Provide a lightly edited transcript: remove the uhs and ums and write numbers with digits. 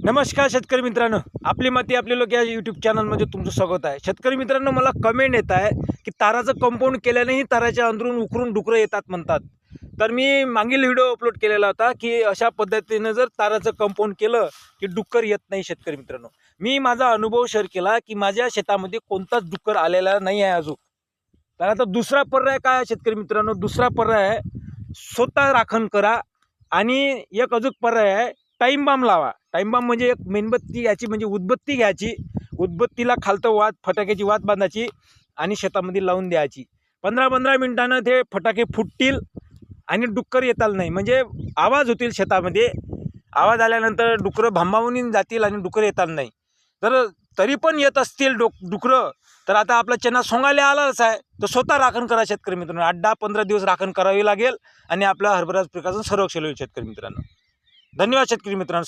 नमस्कार शेतकरी मित्रांनो, आपली माती आपले लोक या यूट्यूब चॅनलमध्ये तुमचं स्वागत आहे। शेतकरी मित्रांनो, मला कमेंट येत आहे की ताराचं कंपाऊंड केल्यानेही ताराच्या अंदरून उकरून डुकरं येतात म्हणतात। तर मी मागील व्हिडिओ अपलोड केलेला होता की अशा पद्धतीने जर ताराचं कंपाऊंड केलं की डुक्कर येत नाही। शेतकरी मित्रांनो, मी माझा अनुभव शेअर केला की माझ्या शेतामध्ये कोणताच डुक्कर आलेला नाही आहे अजून। तर आता दुसरा पर्याय काय आहे शेतकरी मित्रांनो? दुसरा पर्याय आहे स्वतः राखण करा आणि एक अजून पर्याय आहे टाइम बॉम्ब लावा। टाइम बॉम्ब म्हणजे एक मेणबत्ती याची म्हणजे उदबत्ती घ्यायची, उदबत्तीला खालतं वात फटाक्याची वात बांधायची आणि शेतामध्ये लावून द्यायची। 15-15 मिनिटांनं ते फटाके फुटतील आणि डुक्कर येताल नाही, म्हणजे आवाज होतील शेतामध्ये। आवाज आल्यानंतर डुकरं भांबावून जातील आणि डुकर येताल नाही। तर तरी पण येत असतील डुकरं तर आता आपला चना सोंगायला आलाच आहे, तर स्वतः राखण करा शेतकरी मित्रांनो। 8-10-15 दिवस राखण करावी लागेल आणि आपल्या हरभरा पिकाचं संरक्षण होईल शेतकरी मित्रांनो। धन्यवाद शेतकरी मित्रांनो।